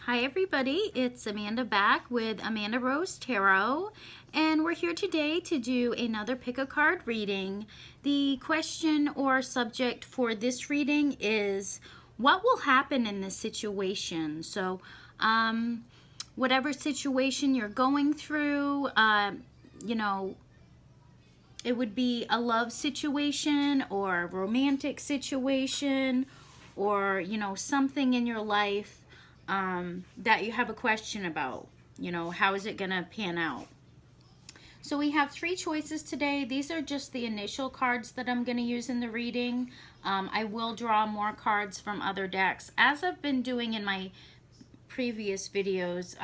Hi everybody, it's Amanda back with Amandarosetarot, and we're here today to do another pick a card reading. The question or subject for this reading is what will happen in this situation? So whatever situation you're going through, it would be a love situation or a romantic situation or, something in your life that you have a question about. How is it going to pan out? So we have three choices today. These are just the initial cards that I'm going to use in the reading. I will draw more cards from other decks, as I've been doing in my previous videos.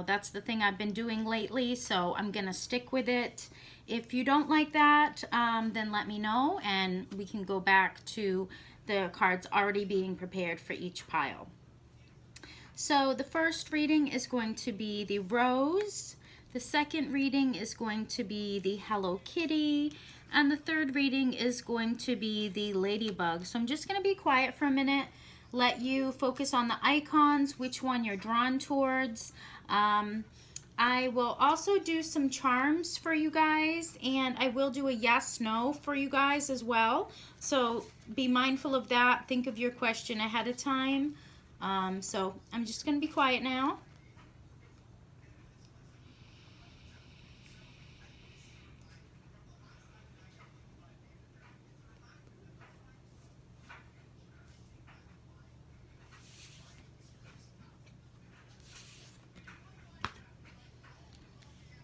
That's the thing I've been doing lately, so I'm going to stick with it. If you don't like that, then let me know, and we can go back to the cards already being prepared for each pile. So the first reading is going to be the Rose. The second reading is going to be the Hello Kitty. And the third reading is going to be the Ladybug. So I'm just going to be quiet for a minute, let you focus on the icons, which one you're drawn towards. I will also do some charms for you guys, and I will do a yes/no for you guys as well. So be mindful of that. Think of your question ahead of time. So I'm just going to be quiet now.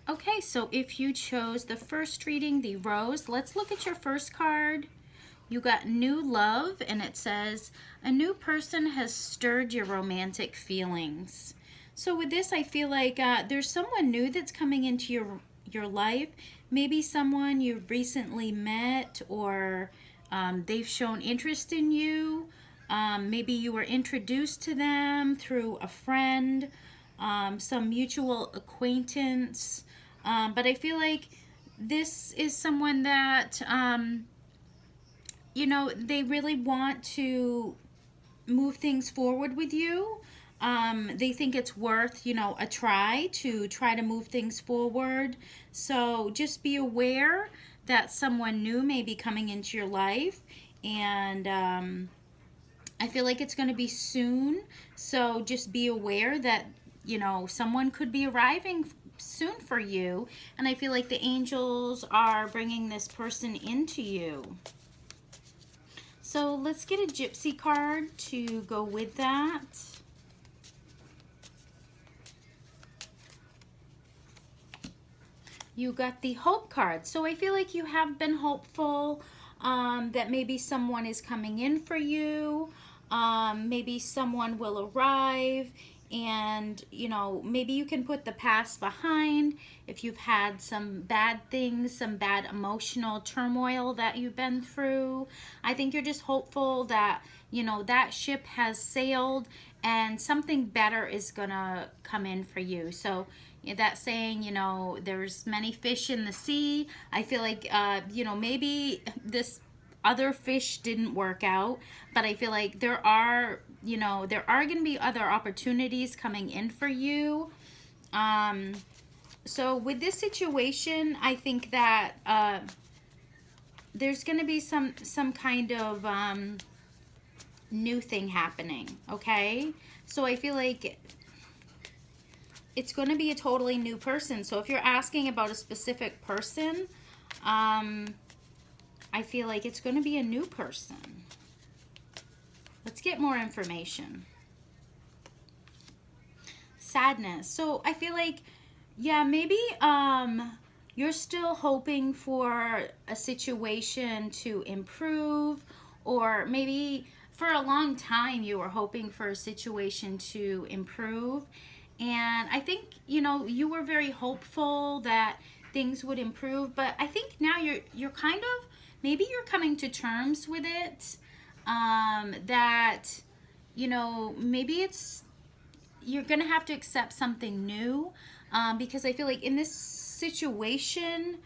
Okay, so if you chose the first reading, the Rose, let's look at your first card. You got New Love, and it says, a new person has stirred your romantic feelings. So with this, I feel like there's someone new that's coming into your life. Maybe someone you've recently met, or they've shown interest in you. Maybe you were introduced to them through a friend, some mutual acquaintance. But I feel like this is someone that, they really want to move things forward with you. They think it's worth, a try to move things forward. So just be aware that someone new may be coming into your life, and I feel like it's going to be soon. So just be aware that, someone could be arriving soon for you, and I feel like the angels are bringing this person into you. So let's get a Gypsy card to go with that. You got the Hope card. So I feel like you have been hopeful that maybe someone is coming in for you. Maybe someone will arrive, and maybe you can put the past behind if you've had some bad things, some bad emotional turmoil that you've been through. I think you're just hopeful that that ship has sailed and something better is gonna come in for you. So that saying, there's many fish in the sea. I feel like maybe this other fish didn't work out, but I feel like there are going to be other opportunities coming in for you. So with this situation, I think that there's going to be some kind of new thing happening, okay? So I feel like it's going to be a totally new person. So if you're asking about a specific person, I feel like it's going to be a new person. Let's get more information. Sadness. So I feel like, yeah, maybe you're still hoping for a situation to improve, or maybe for a long time you were hoping for a situation to improve. And I think, you were very hopeful that things would improve, but I think now you're kind of, maybe you're coming to terms with it, that, maybe you're going to have to accept something new, because I feel like in this situation,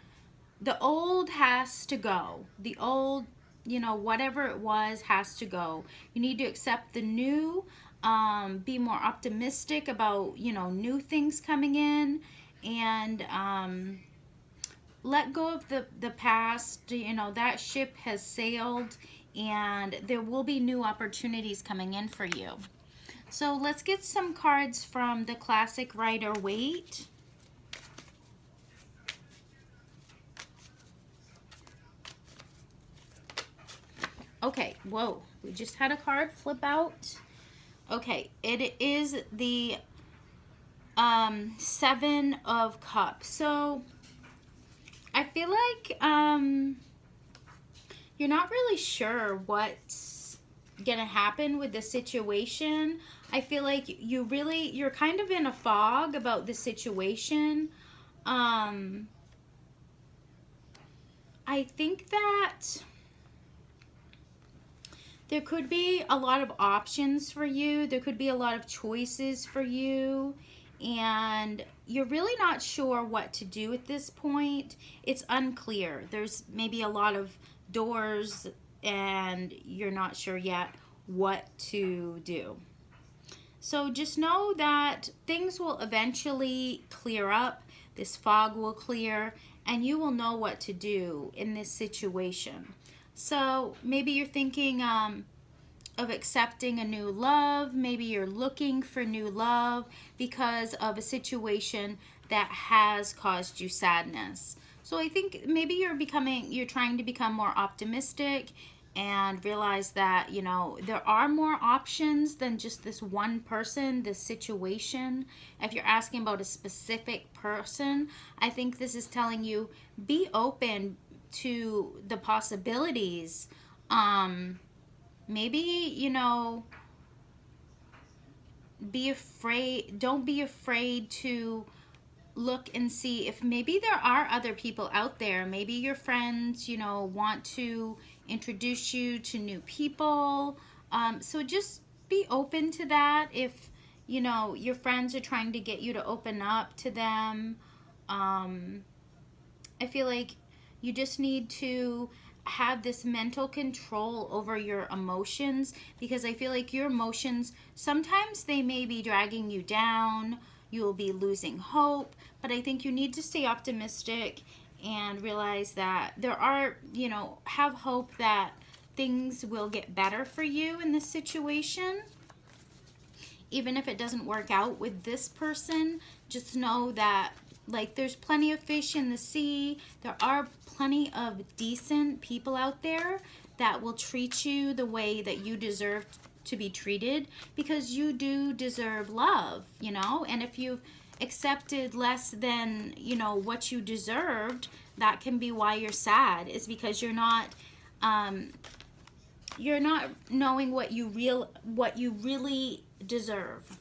the old has to go. The old, whatever it was has to go. You need to accept the new. be more optimistic about, you know, new things coming in, and let go of the past. You know, that ship has sailed, and there will be new opportunities coming in for you. So let's get some cards from the classic writer Waite. Okay, whoa, we just had a card flip out. Okay, it is the Seven of Cups. So I feel like you're not really sure what's gonna happen with the situation. I feel like you're kind of in a fog about the situation. I think that there could be a lot of options for you. There could be a lot of choices for you. And you're really not sure what to do at this point. It's unclear. There's maybe a lot of doors and you're not sure yet what to do. So just know that things will eventually clear up. This fog will clear and you will know what to do in this situation. So maybe you're thinking of accepting a new love. Maybe you're looking for new love because of a situation that has caused you sadness. So I think maybe you're trying to become more optimistic and realize that, you know, there are more options than just this one person, this situation. If you're asking about a specific person, I think this is telling you be open to the possibilities. Maybe, you know, don't be afraid to look and see if maybe there are other people out there. Maybe your friends, you know, want to introduce you to new people. So just be open to that. If, you know, your friends are trying to get you to open up to them, I feel like you just need to have this mental control over your emotions, because I feel like your emotions, sometimes they may be dragging you down. You'll be losing hope, but I think you need to stay optimistic and realize that there are, you know, have hope that things will get better for you in this situation. Even if it doesn't work out with this person, just know that, like, there's plenty of fish in the sea. There are plenty of decent people out there that will treat you the way that you deserve to be treated, because you do deserve love, you know. And if you've accepted less than, you know, what you deserved, that can be why you're sad, is because you're not knowing what you really deserve.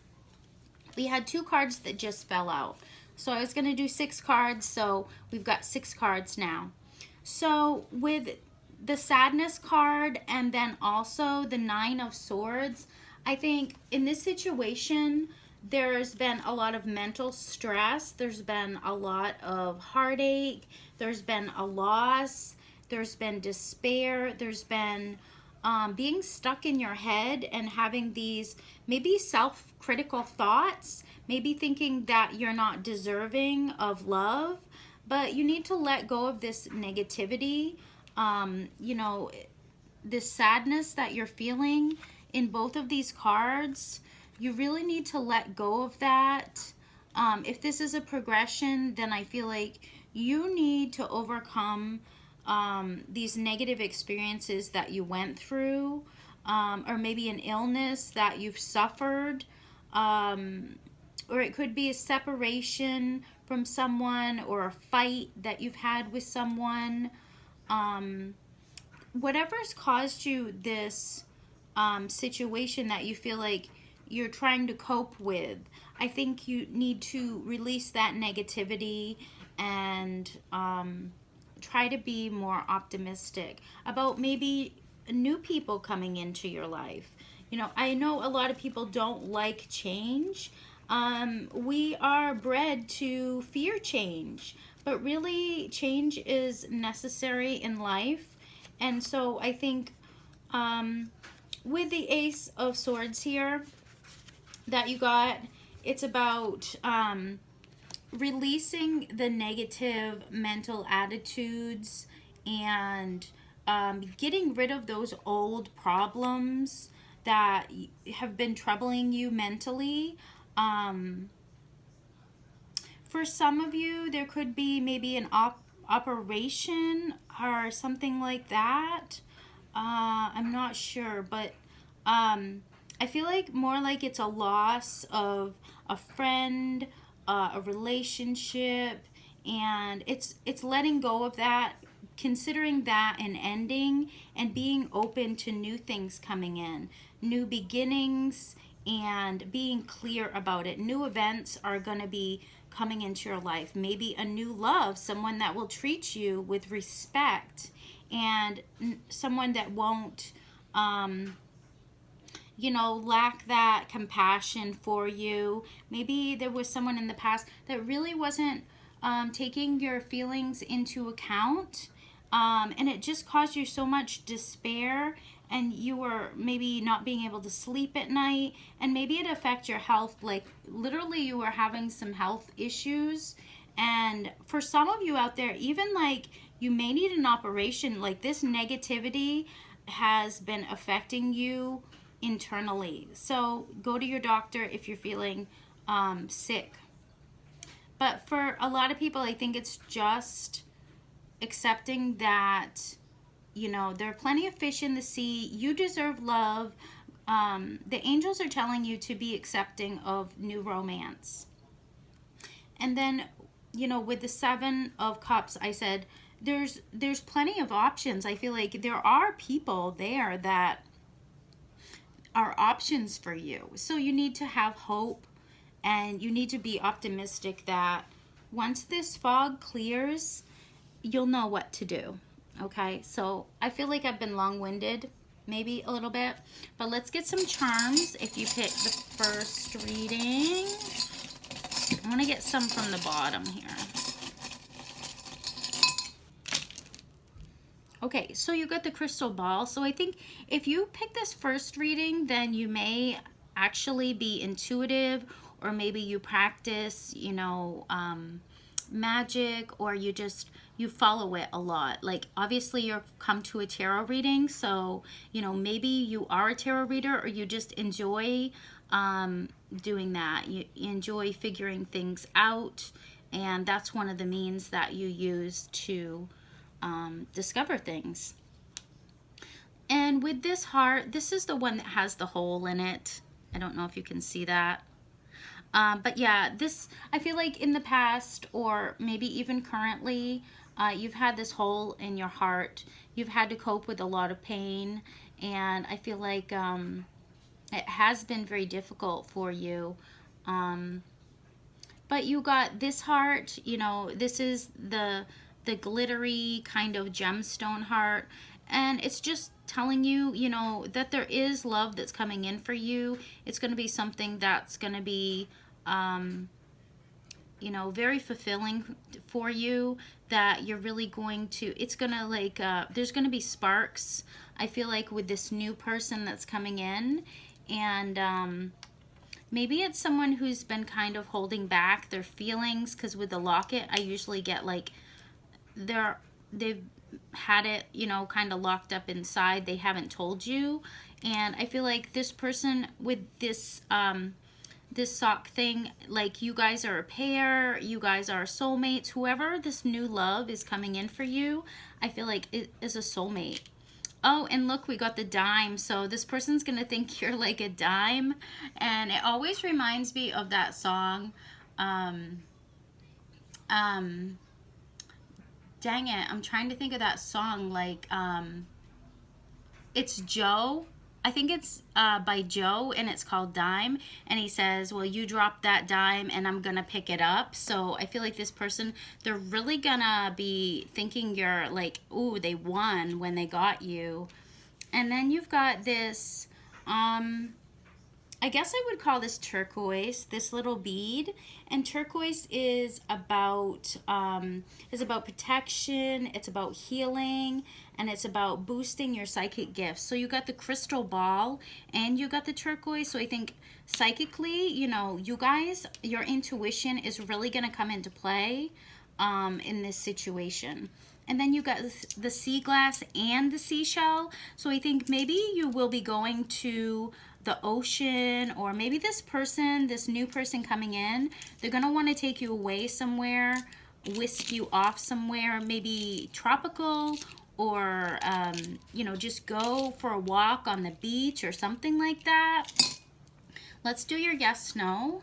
We had 2 cards that just fell out. So I was going to do 6 cards, so we've got 6 cards now. So with the sadness card and then also the 9 of Swords, I think in this situation, there's been a lot of mental stress. There's been a lot of heartache. There's been a loss. There's been despair. There's been being stuck in your head and having these maybe self-critical thoughts, maybe thinking that you're not deserving of love, but you need to let go of this negativity. You know, this sadness that you're feeling in both of these cards, you really need to let go of that. If this is a progression, then I feel like you need to overcome these negative experiences that you went through, or maybe an illness that you've suffered, or it could be a separation from someone or a fight that you've had with someone. Whatever's caused you this situation that you feel like you're trying to cope with, I think you need to release that negativity and try to be more optimistic about maybe new people coming into your life. You know, I know a lot of people don't like change. We are bred to fear change, but really change is necessary in life. And so I think with the Ace of Swords here, that you got, it's about releasing the negative mental attitudes and getting rid of those old problems that have been troubling you mentally. For some of you, there could be maybe an operation or something like that. I'm not sure, but I feel like more like it's a loss of a friend, a relationship, and it's letting go of that, considering that an ending, and being open to new things coming in, new beginnings, and being clear about it. New events are going to be coming into your life. Maybe a new love, someone that will treat you with respect, and someone that won't you know, lack that compassion for you. Maybe there was someone in the past that really wasn't taking your feelings into account, and it just caused you so much despair, and you were maybe not being able to sleep at night, and maybe it affected your health. Like literally you were having some health issues. And for some of you out there, even like you may need an operation. Like this negativity has been affecting you internally. So go to your doctor if you're feeling sick. But for a lot of people, I think it's just accepting that, you know, there are plenty of fish in the sea. You deserve love. The angels are telling you to be accepting of new romance. And then, you know, with the Seven of Cups, I said there's plenty of options. I feel like there are people there that are options for you. So you need to have hope, and you need to be optimistic that once this fog clears, you'll know what to do. Okay, so I feel like I've been long-winded, maybe a little bit, but let's get some charms. If you pick the first reading, I want to get some from the bottom here. Okay, so you got the crystal ball. So I think if you pick this first reading, then you may actually be intuitive, or maybe you practice, you know, magic, or you follow it a lot. Like obviously you're come to a tarot reading, so you know, maybe you are a tarot reader, or you just enjoy doing that. You enjoy figuring things out, and that's one of the means that you use to discover things. And with this heart, this is the one that has the hole in it. I don't know if you can see that. But yeah, this, I feel like in the past, or maybe even currently, you've had this hole in your heart. You've had to cope with a lot of pain, and I feel like it has been very difficult for you. But you got this heart, you know, this is the glittery kind of gemstone heart, and it's just telling you, you know, that there is love that's coming in for you. It's going to be something that's going to be you know, very fulfilling for you, that you're really going to, it's going to like there's going to be sparks, I feel like, with this new person that's coming in. And maybe it's someone who's been kind of holding back their feelings, because with the locket I usually get like they've had it, you know, kind of locked up inside. They haven't told you. And I feel like this person with this this sock thing, like you guys are a pair, you guys are soulmates. Whoever this new love is coming in for you, I feel like it is a soulmate. Oh, and look, we got the dime. So this person's gonna think you're like a dime, and it always reminds me of that song. Dang it, I'm trying to think of that song. Like, it's Joe. I think it's by Joe, and it's called Dime. And he says, well, you dropped that dime and I'm gonna pick it up. So I feel like this person, they're really gonna be thinking you're like, ooh, they won when they got you. And then you've got this, I I guess I would call this turquoise, this little bead. And turquoise is about protection, it's about healing, and it's about boosting your psychic gifts. So you got the crystal ball and you got the turquoise. So I think psychically, you know, you guys, your intuition is really going to come into play in this situation. And then you got the sea glass and the seashell. So I think maybe you will be going to the ocean, or maybe this person, this new person coming in, they're going to want to take you away somewhere, whisk you off somewhere, maybe tropical, or, you know, just go for a walk on the beach or something like that. Let's do your yes, no.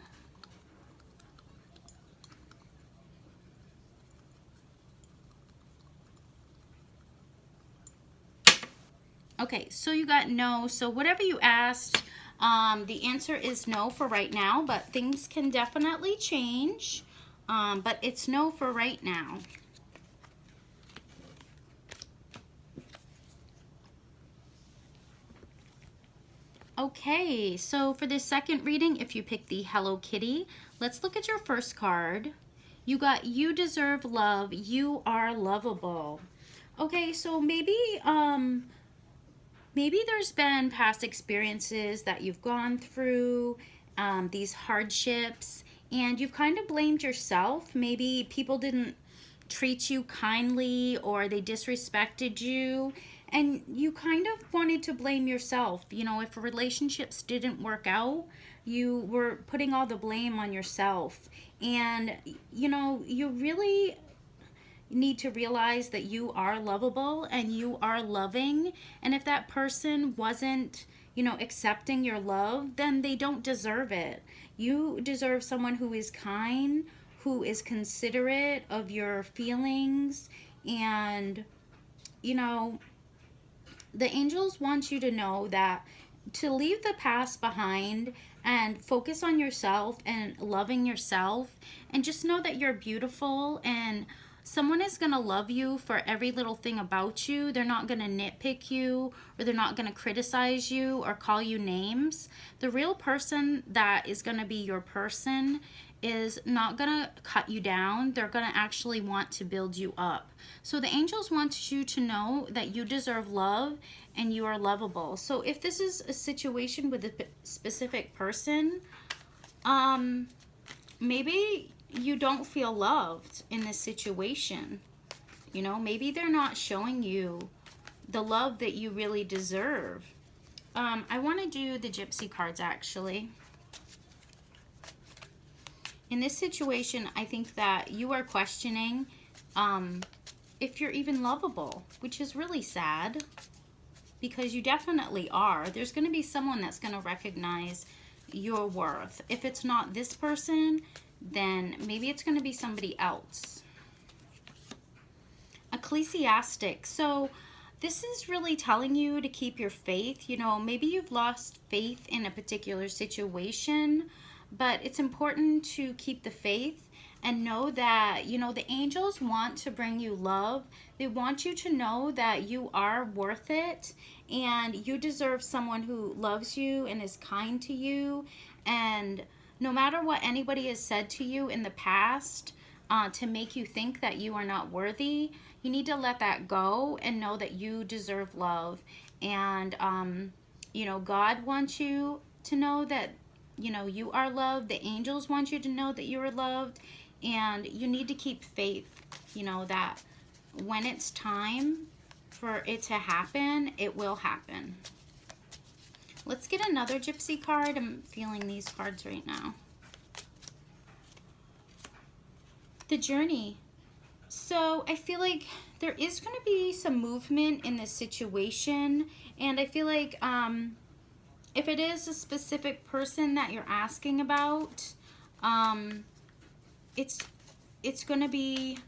Okay, so you got no. So whatever you asked, the answer is no for right now, but things can definitely change. But it's no for right now. Okay, so for this second reading, if you pick the Hello Kitty, let's look at your first card. You got you deserve love, you are lovable. Okay, so maybe there's been past experiences that you've gone through, these hardships, and you've kind of blamed yourself. Maybe people didn't treat you kindly, or they disrespected you, and you kind of wanted to blame yourself. You know, if relationships didn't work out, you were putting all the blame on yourself. And, you know, you really need to realize that you are lovable and you are loving. And if that person wasn't, you know, accepting your love, then they don't deserve it. You deserve someone who is kind, who is considerate of your feelings. And, you know, the angels want you to know that to leave the past behind and focus on yourself and loving yourself, and just know that you're beautiful, and someone is going to love you for every little thing about you. They're not going to nitpick you, or they're not going to criticize you or call you names. The real person that is going to be your person is not going to cut you down. They're going to actually want to build you up. So the angels want you to know that you deserve love and you are lovable. So if this is a situation with a specific person, maybe you don't feel loved in this situation. You know, maybe they're not showing you the love that you really deserve. I want to do the Gypsy cards, actually. In this situation, I think that you are questioning if you're even lovable, which is really sad, because you definitely are. There's going to be someone that's going to recognize your worth. If it's not this person, then maybe it's going to be somebody else. Ecclesiastic. So this is really telling you to keep your faith. You know, maybe you've lost faith in a particular situation, but it's important to keep the faith and know that, you know, the angels want to bring you love. They want you to know that you are worth it, and you deserve someone who loves you and is kind to you. And no matter what anybody has said to you in the past to make you think that you are not worthy, you need to let that go and know that you deserve love. And, you know, God wants you to know that, you know, you are loved. The angels want you to know that you are loved. And you need to keep faith, you know, that when it's time for it to happen, it will happen. Let's get another Gypsy card. I'm feeling these cards right now. The Journey. So I feel like there is going to be some movement in this situation. And I feel like if it is a specific person that you're asking about, it's going to be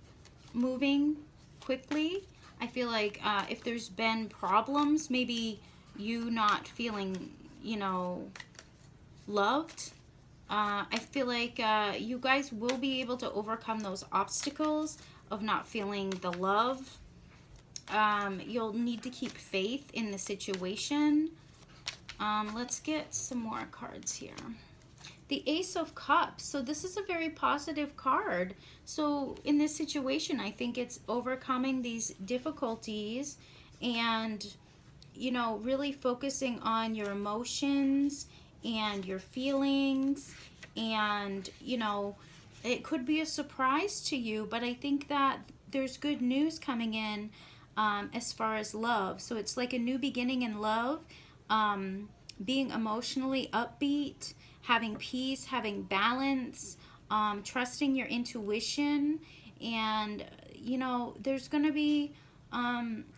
moving quickly. I feel like if there's been problems, maybe you not feeling, you know, loved, I feel like you guys will be able to overcome those obstacles of not feeling the love. You'll need to keep faith in the situation. Let's get some more cards here. The Ace of Cups. So this is a very positive card. So in this situation, I think it's overcoming these difficulties and, you know, really focusing on your emotions and your feelings. And, you know, it could be a surprise to you, but I think that there's good news coming in as far as love. So it's like a new beginning in love, being emotionally upbeat, having peace, having balance, trusting your intuition, and, you know, there's going to be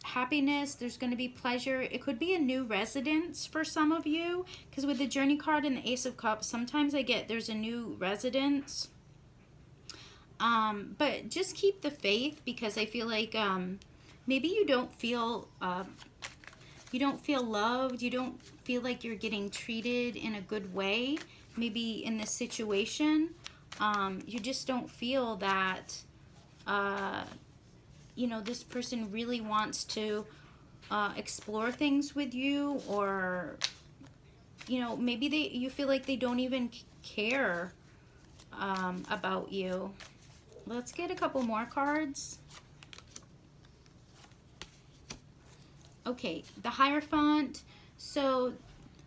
happiness, there's going to be pleasure. It could be a new residence for some of you, because with the Journey card and the Ace of Cups, sometimes I get there's a new residence. But just keep the faith, because I feel like maybe you don't feel loved, you don't feel like you're getting treated in a good way. Maybe in this situation, you just don't feel that you know, this person really wants to explore things with you, or, you know, maybe you feel like they don't even care about you. Let's get a couple more cards. Okay, the Hierophant. So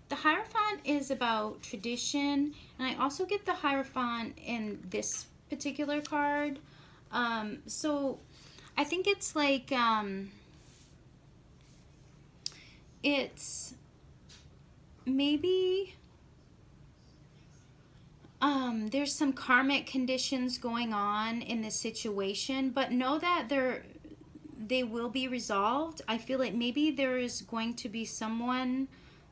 the Hierophant is about tradition, and I also get the Hierophant in this particular card. So I think it's like, it's maybe there's some karmic conditions going on in this situation, but know that they will be resolved. I feel like maybe there is going to be someone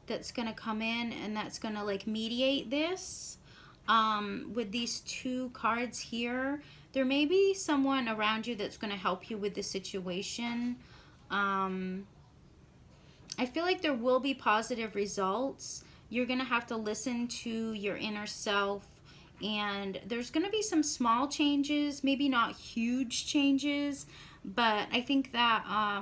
that's going to come in and that's going to like mediate this. With these two cards here, there may be someone around you that's going to help you with the situation. I feel like there will be positive results. You're going to have to listen to your inner self, and there's going to be some small changes, maybe not huge changes, but I think that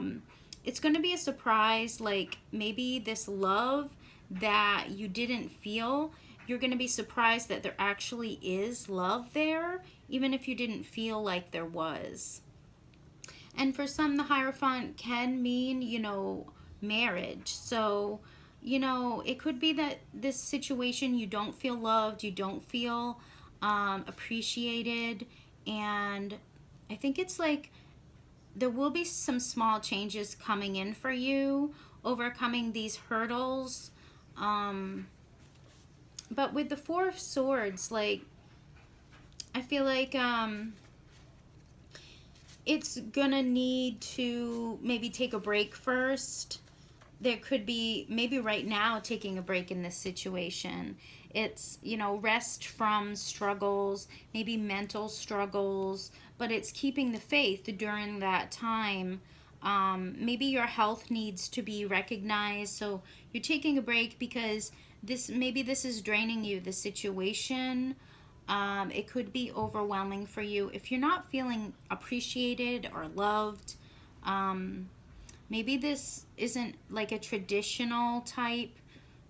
it's going to be a surprise. Like maybe this love that you didn't feel, you're going to be surprised that there actually is love there, even if you didn't feel like there was. And for some, the Hierophant can mean, you know, marriage. So, you know, it could be that this situation, you don't feel loved, you don't feel appreciated, and I think it's like there will be some small changes coming in for you, overcoming these hurdles. But with the Four of Swords, like, I feel like it's gonna need to maybe take a break first. There could be, maybe right now, taking a break in this situation. It's, you know, rest from struggles, maybe mental struggles, but it's keeping the faith during that time. Maybe your health needs to be recognized, so you're taking a break because maybe this is draining you, the situation. It could be overwhelming for you. If you're not feeling appreciated or loved, maybe this isn't like a traditional type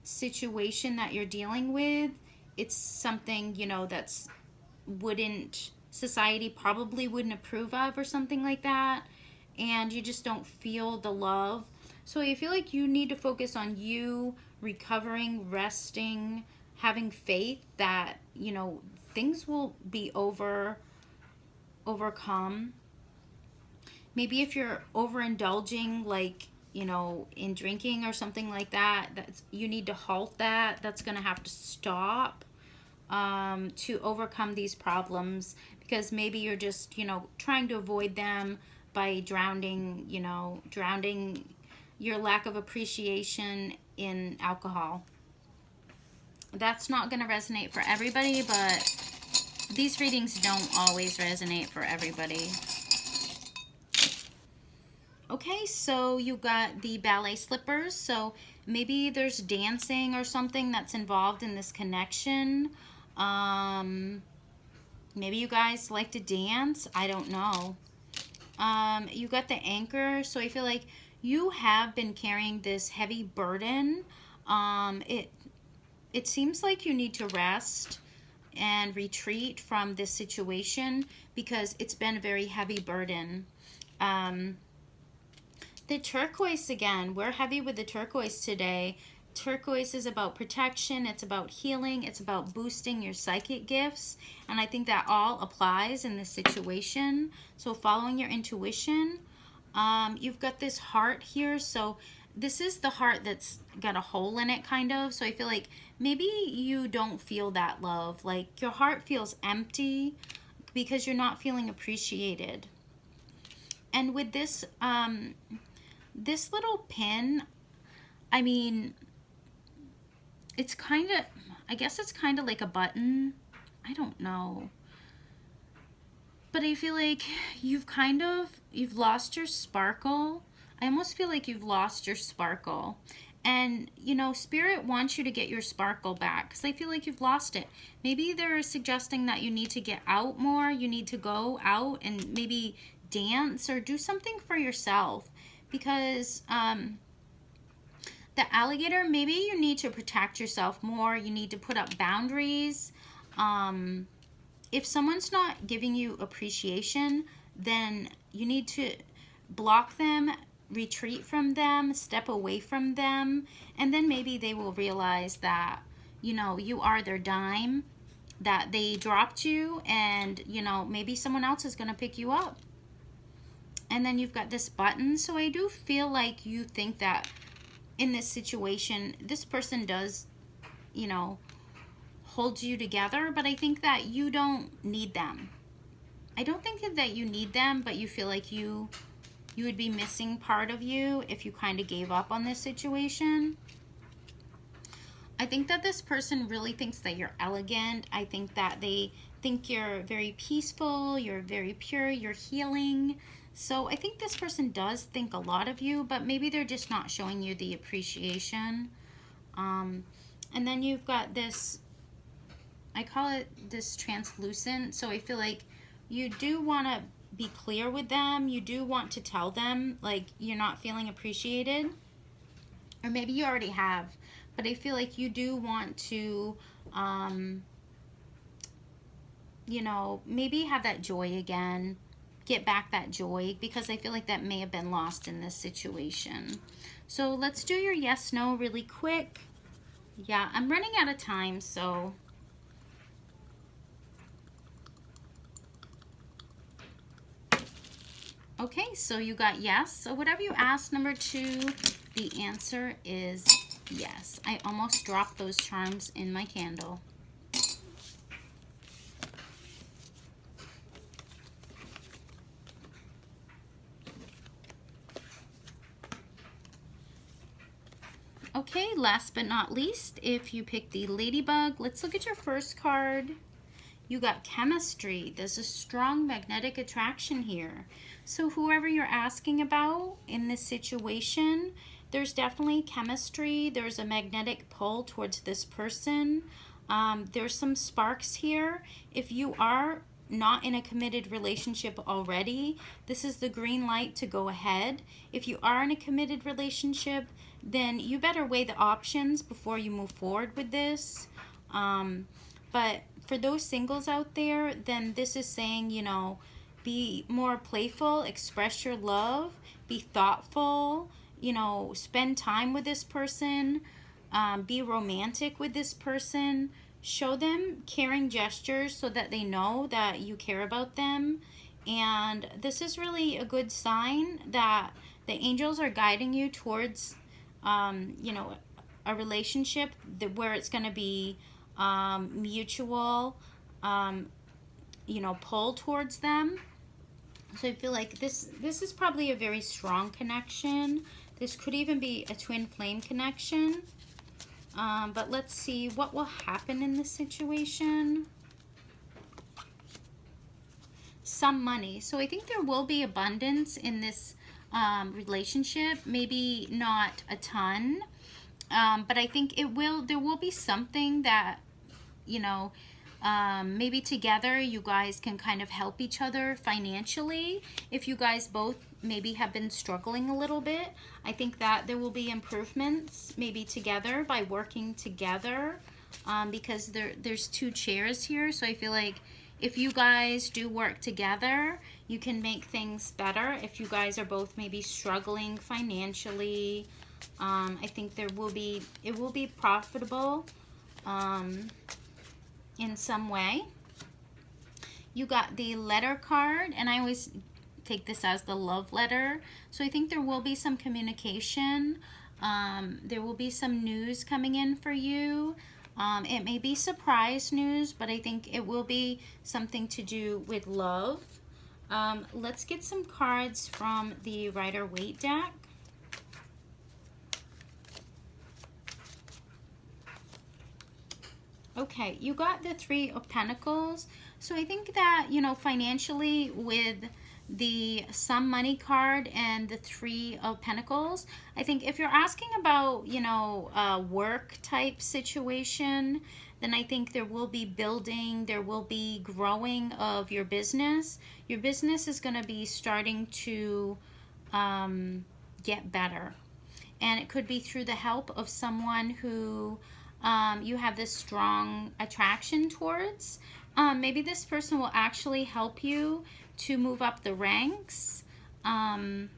situation that you're dealing with. It's something, you know, that's society probably wouldn't approve of, or something like that, and you just don't feel the love. So I feel like you need to focus on you recovering, resting, having faith that, you know, things will be overcome. Maybe if you're overindulging, like, you know, in drinking or something like that, you need to halt that. That's going to have to stop to overcome these problems, because maybe you're just, you know, trying to avoid them by drowning your lack of appreciation in alcohol. That's not going to resonate for everybody, but these readings don't always resonate for everybody. Okay, so you got the ballet slippers. So maybe there's dancing or something that's involved in this connection. Maybe you guys like to dance. I don't know. You got the anchor. So I feel like you have been carrying this heavy burden It seems like you need to rest and retreat from this situation because it's been a very heavy burden. The turquoise again, we're heavy with the turquoise today. Turquoise is about protection, it's about healing, it's about boosting your psychic gifts, and I think that all applies in this situation. So following your intuition. You've got this heart here, so this is the heart that's got a hole in it, kind of. So I feel like maybe you don't feel that love. Like your heart feels empty because you're not feeling appreciated. And with this, this little pin, I mean, it's kind of, I guess it's kind of like a button. I don't know. But I feel like you've lost your sparkle. I almost feel like you've lost your sparkle. And, you know, Spirit wants you to get your sparkle back because I feel like you've lost it. Maybe they're suggesting that you need to get out more. You need to go out and maybe dance or do something for yourself. Because the alligator, maybe you need to protect yourself more. You need to put up boundaries. If someone's not giving you appreciation, then you need to block them, retreat from them, step away from them, and then maybe they will realize that, you know, you are their dime, that they dropped you, and, you know, maybe someone else is going to pick you up. And then you've got this button. So I do feel like you think that in this situation, this person does, you know, hold you together, but I think that you don't need them. I don't think that you need them, but you feel like you would be missing part of you if you kind of gave up on this situation. I think that this person really thinks that you're elegant. I think that they think you're very peaceful, you're very pure, you're healing. So I think this person does think a lot of you, but maybe they're just not showing you the appreciation. And then you've got this, I call it this translucent. So I feel like you do want to be clear with them. You do want to tell them like you're not feeling appreciated. Or maybe you already have. But I feel like you do want to, you know, maybe have that joy again. Get back that joy, because I feel like that may have been lost in this situation. So let's do your yes, no really quick. Yeah, I'm running out of time, so. Okay, so you got yes. So whatever you asked, number 2, the answer is yes. I almost dropped those charms in my candle. Okay, last but not least, if you pick the Ladybug, let's look at your first card. You got chemistry. There's a strong magnetic attraction here. So whoever you're asking about in this situation, there's definitely chemistry. There's a magnetic pull towards this person. There's some sparks here. If you are not in a committed relationship already, this is the green light to go ahead. If you are in a committed relationship, then you better weigh the options before you move forward with this. But for those singles out there, then this is saying, you know, be more playful, express your love, be thoughtful, you know, spend time with this person, be romantic with this person, show them caring gestures so that they know that you care about them. And this is really a good sign that the angels are guiding you towards, you know, a relationship where it's going to be mutual, you know, pull towards them. So I feel like this is probably a very strong connection. This could even be a twin flame connection. But let's see what will happen in this situation. Some money. So I think there will be abundance in this relationship. Maybe not a ton. But I think there will be something that, you know, Maybe together you guys can kind of help each other financially. If you guys both maybe have been struggling a little bit, I think that there will be improvements maybe together by working together, because there's two chairs here. So I feel like if you guys do work together, you can make things better. If you guys are both maybe struggling financially, I think it will be profitable in some way. You got the letter card, and I always take this as the love letter. So I think there will be some communication. There will be some news coming in for you. It may be surprise news, but I think it will be something to do with love. Let's get some cards from the Rider-Waite deck. Okay, you got the Three of Pentacles. So I think that, you know, financially with the Some Money card and the Three of Pentacles, I think if you're asking about, you know, a work type situation, then I think there will be building, there will be growing of your business. Your business is going to be starting to get better. And it could be through the help of someone who you have this strong attraction towards. Maybe this person will actually help you to move up the ranks. You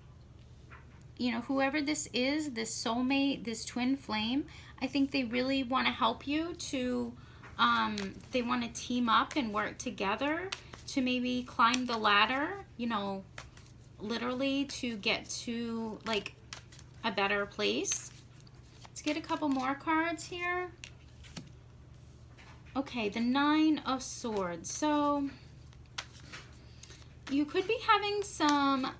know, whoever this is, this soulmate, this twin flame, I think they really want to help you to, they want to team up and work together to maybe climb the ladder, you know, literally to get to like a better place. Let's get a couple more cards here. Okay, the Nine of Swords. So you could be having some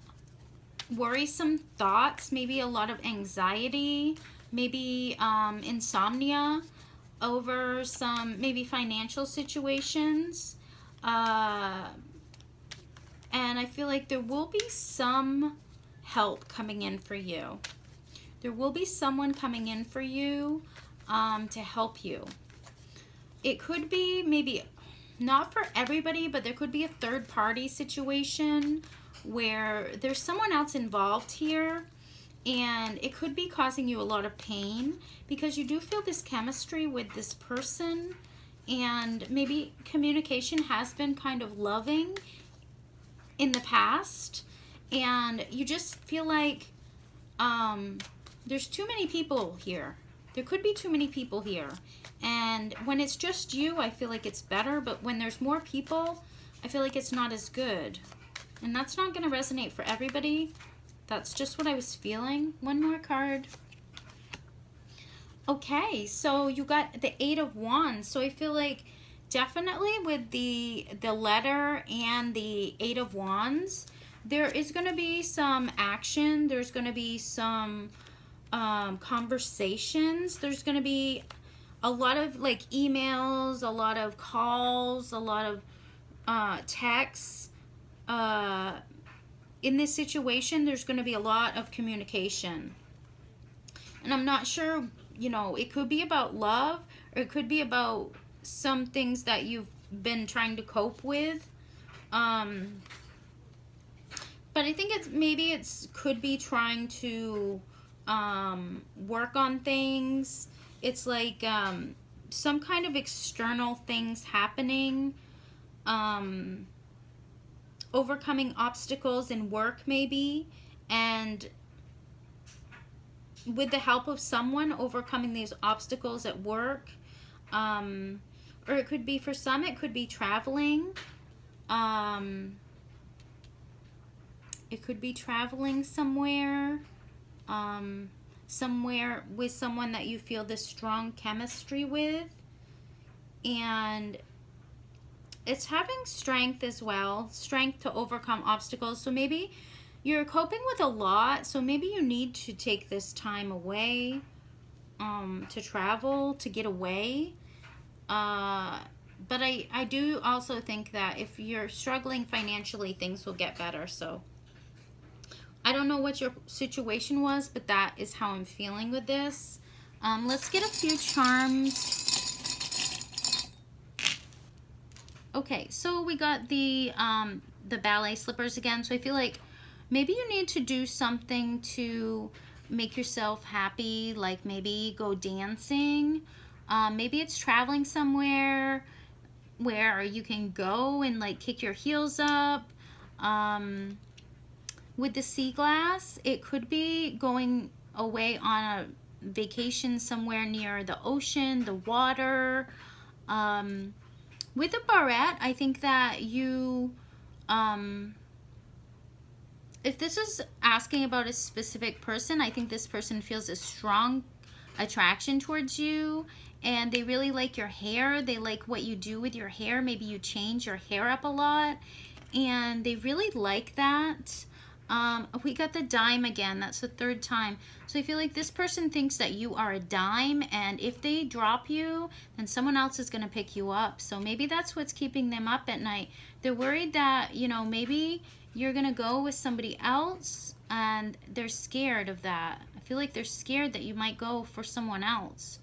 worrisome thoughts, maybe a lot of anxiety, maybe insomnia over some maybe financial situations. And I feel like there will be some help coming in for you. There will be someone coming in for you to help you. It could be maybe not for everybody, but there could be a third party situation where there's someone else involved here, and it could be causing you a lot of pain because you do feel this chemistry with this person, and maybe communication has been kind of loving in the past, and you just feel like there's too many people here. There could be too many people here. And when it's just you, I feel like it's better. But when there's more people, I feel like it's not as good. And that's not going to resonate for everybody. That's just what I was feeling. One more card. Okay, so you got the Eight of Wands. So I feel like definitely with the letter and the Eight of Wands, there is going to be some action. There's going to be some conversations. There's going to be a lot of like emails, a lot of calls, a lot of texts. In this situation, there's going to be a lot of communication. And I'm not sure, you know, it could be about love, or it could be about some things that you've been trying to cope with. But I think it's could be trying to work on things. It's like some kind of external things happening, overcoming obstacles in work maybe, and with the help of someone overcoming these obstacles at work. Or it could be, for some, it could be traveling. It could be traveling somewhere. Somewhere with someone that you feel this strong chemistry with. And it's having strength as well. Strength to overcome obstacles. So maybe you're coping with a lot. So maybe you need to take this time away to travel, to get away. But I do also think that if you're struggling financially, things will get better. So I don't know what your situation was, but that is how I'm feeling with this. Let's get a few charms. Okay, so we got the ballet slippers again. So I feel like maybe you need to do something to make yourself happy, like maybe go dancing. Maybe it's traveling somewhere where you can go and like kick your heels up. With the sea glass, it could be going away on a vacation somewhere near the ocean, the water. With the barrette, I think that you, if this is asking about a specific person, I think this person feels a strong attraction towards you, and they really like your hair. They like what you do with your hair. Maybe you change your hair up a lot, and they really like that. We got the dime again. That's the third time. So I feel like this person thinks that you are a dime, and if they drop you, then someone else is going to pick you up. So maybe that's what's keeping them up at night. They're worried that, you know, maybe you're going to go with somebody else, and they're scared of that. I feel like they're scared that you might go for someone else.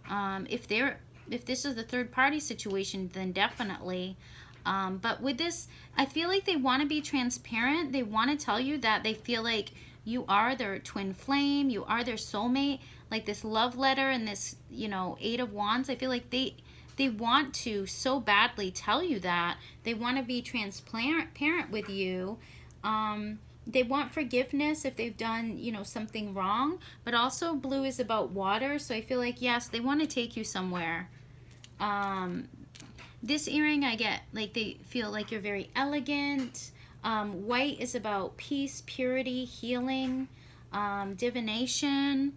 If this is the third party situation, then definitely. But with this, I feel like they want to be transparent. They want to tell you that they feel like you are their twin flame, you are their soulmate, like this love letter and this, you know, 8 of Wands. I feel like they want to so badly tell you that. They want to be transparent with you. They want forgiveness if they've done, you know, something wrong. But also blue is about water, so I feel like, yes, they want to take you somewhere. This earring, I get, like, they feel like you're very elegant. White is about peace, purity, healing, divination.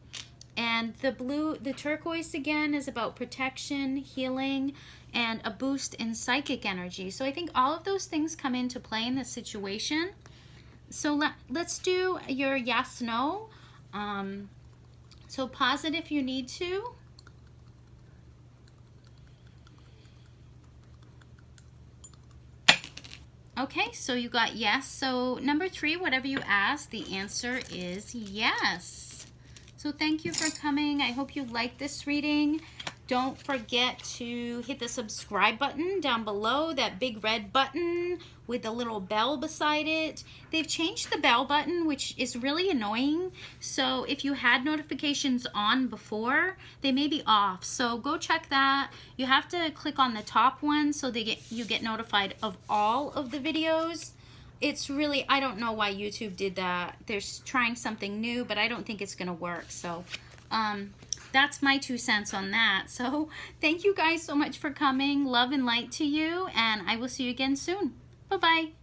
And the blue, the turquoise again, is about protection, healing, and a boost in psychic energy. So I think all of those things come into play in this situation. So let's do your yes, no. So pause it if you need to. Okay, so you got yes. So number 3, whatever you ask, the answer is yes. So thank you for coming. I hope you liked this reading. Don't forget to hit the subscribe button down below, that big red button with the little bell beside it. They've changed the bell button, which is really annoying. So if you had notifications on before, they may be off. So go check that. You have to click on the top one so you get notified of all of the videos. It's really, I don't know why YouTube did that. They're trying something new, but I don't think it's gonna work. So that's my 2 cents on that. So thank you guys so much for coming. Love and light to you, and I will see you again soon. Bye-bye.